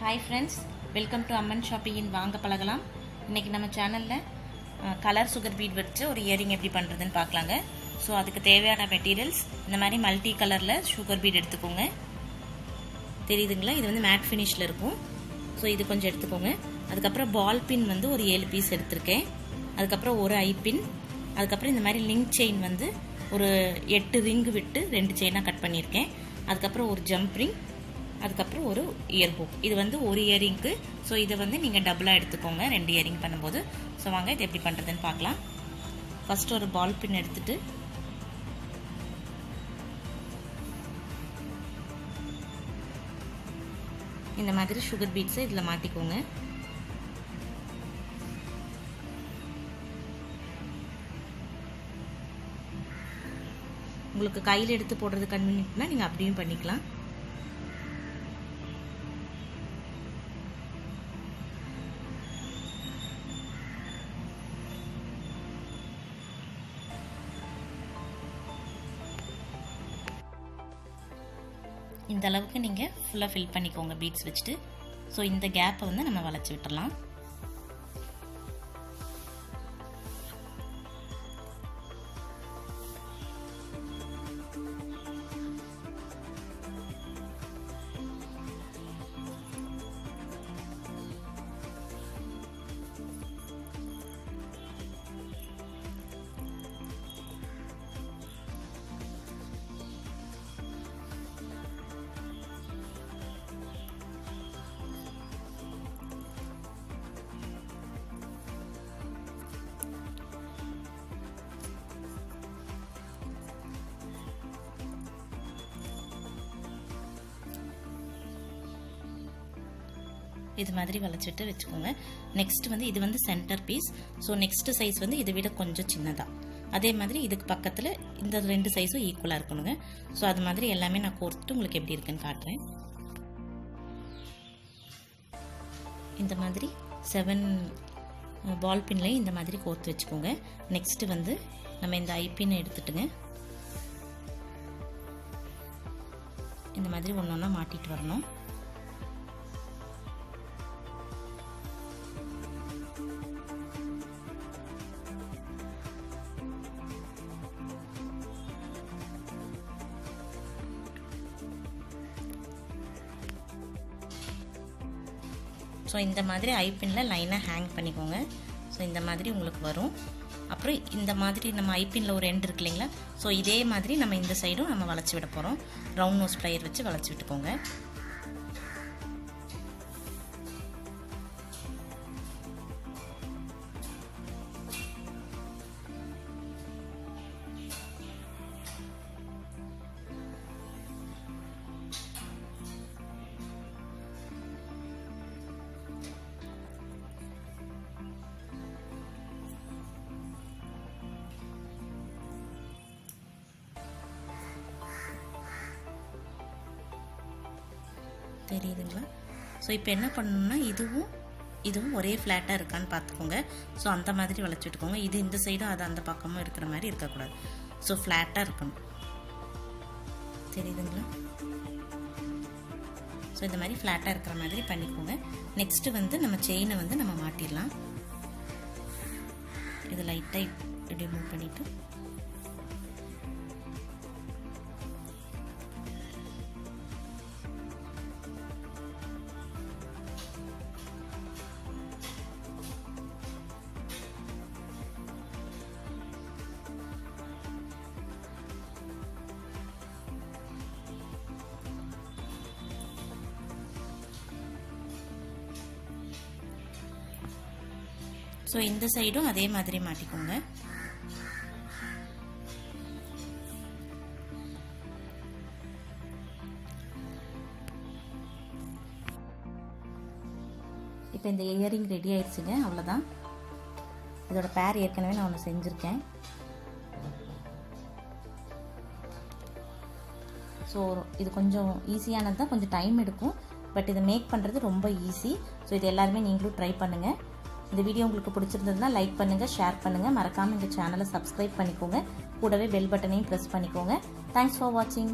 Hi friends, welcome to Amman Shopping in வாங்க பழகலாம். இன்னைக்கு நம்ம சேனல்ல கலர் சுகர் பீட் வச்சு ஒரு இயரிங் எப்படி பண்றதுன்னு பார்க்கலாங்க. சோ அதுக்கு தேவையான மெட்டீரியல்ஸ் இந்த மாதிரி மல்டி கலர்ல சுகர் பீட் எடுத்துக்கோங்க. தெரியுதுங்களா? இது வந்து மேட் ஃபினிஷ்ல இருக்கும். சோ இது கொஞ்சம் எடுத்துக்கோங்க. அதுக்கு அப்புறம் பால் பின் வந்து ஒரு 7 பீஸ் எடுத்துர்க்கேன். அதுக்கு அப்புறம் ஒரு ஐ பின், அதுக்கு அப்புறம் இந்த மாதிரி லிங்க் செயின் வந்து ஒரு 8 ரிங் விட்டு 2 செயினா கட் பண்ணியிருக்கேன். அதுக்கு அப்புறம் ஒரு ஜம்ப் ரிங், அதுக்கப்புறம் ஒரு இயர் ஹூக். இது வந்து ஒரு இயரிங்க்கு. ஸோ இதை வந்து நீங்கள் டபுளாக எடுத்துக்கோங்க 2 இயரிங் பண்ணும்போது. ஸோ வாங்க இது எப்படி பண்ணுறதுன்னு பார்க்கலாம். ஃபர்ஸ்ட் ஒரு பால் பின் எடுத்துட்டு இந்த மாதிரி சுகர் பீட்ஸை இதில் மாட்டிக்கோங்க. உங்களுக்கு கையில் எடுத்து போடுறது கன்வீனியன்ட்னா நீங்கள் அப்படியும் பண்ணிக்கலாம். இந்த அளவுக்கு நீங்கள் ஃபுல்லாக ஃபில் பண்ணிக்கோங்க பீட்ஸ் வச்சுட்டு. ஸோ இந்த கேப்பை வந்து நம்ம வளைச்சி விட்டுறலாம். இது மாதிரி வளைச்சிட்டு வச்சுக்கோங்க. நெக்ஸ்ட் வந்து இது வந்து centre piece. So next size வந்து இதை விட கொஞ்சம் சின்னதா. அதே மாதிரி இதுக்கு பக்கத்தில் இந்த 2 சைஸும் ஈக்குவலாக இருக்கணுங்க. ஸோ அது மாதிரி எல்லாமே நான் கோர்த்துட்டு உங்களுக்கு எப்படி இருக்குன்னு காட்டுறேன். இந்த மாதிரி 7 பால் பின்லையும் இந்த மாதிரி கோர்த்து வச்சுக்கோங்க. நெக்ஸ்ட் வந்து நம்ம இந்த ஐபின் எடுத்துட்டுங்க இந்த மாதிரி ஒன்று ஒன்றா மாட்டிட்டு வரணும். ஸோ இந்த மாதிரி ஐபின்னில் லைனாக ஹேங் பண்ணிக்கோங்க. ஸோ இந்த மாதிரி உங்களுக்கு வரும். அப்புறம் இந்த மாதிரி நம்ம ஐபின்னில் ஒரு எண்ட் இருக்கு இல்லைங்களா? ஸோ இதே மாதிரி நம்ம இந்த சைடும் நம்ம வளைச்சி விட போகிறோம். ரவுண்ட் நோஸ் ப்ளையர் வச்சு வளைச்சி விட்டுக்கோங்க. தெரியுதுங்களா? ஸோ இப்போ என்ன பண்ணணும்னா இதுவும் ஒரே ஃப்ளாட்டாக இருக்கான்னு பார்த்துக்கோங்க. ஸோ அந்த மாதிரி வளைச்சி விட்டுக்கோங்க. இது இந்த சைடும் அது அந்த பக்கமும் இருக்கிற மாதிரி இருக்கக்கூடாது. ஸோ ஃப்ளாட்டாக இருக்கணும். தெரியுதுங்களா? ஸோ இந்த மாதிரி ஃப்ளாட்டாக இருக்கிற மாதிரி பண்ணிக்கோங்க. நெக்ஸ்ட்டு வந்து நம்ம செயினை வந்து நம்ம மாட்டிடலாம். இது லைட்டாக இப்படி மூவ் பண்ணிவிட்டு ஸோ இந்த சைடும் அதே மாதிரி மாட்டிக்கோங்க. இப்போ இந்த இயரிங் ரெடி ஆயிடுச்சுங்க. அவ்வளோதான். இதோட பேர் ஏற்கனவே நான் ஒன்று செஞ்சுருக்கேன். ஸோ இது கொஞ்சம் ஈஸியானது தான், கொஞ்சம் டைம் எடுக்கும். பட் இதை மேக் பண்ணுறது ரொம்ப ஈஸி. ஸோ இது எல்லாருமே நீங்களும் ட்ரை பண்ணுங்கள். இந்த வீடியோ உங்களுக்கு பிடிச்சிருந்ததுன்னா லைக் பண்ணுங்கள், ஷேர் பண்ணுங்கள். மறக்காமல் இந்த சேனலை சப்ஸ்கிரைப் பண்ணிக்கோங்க. கூடவே பெல் பட்டனையும் ப்ரெஸ் பண்ணிக்கோங்க. தேங்க்ஸ் ஃபார் வாட்சிங்.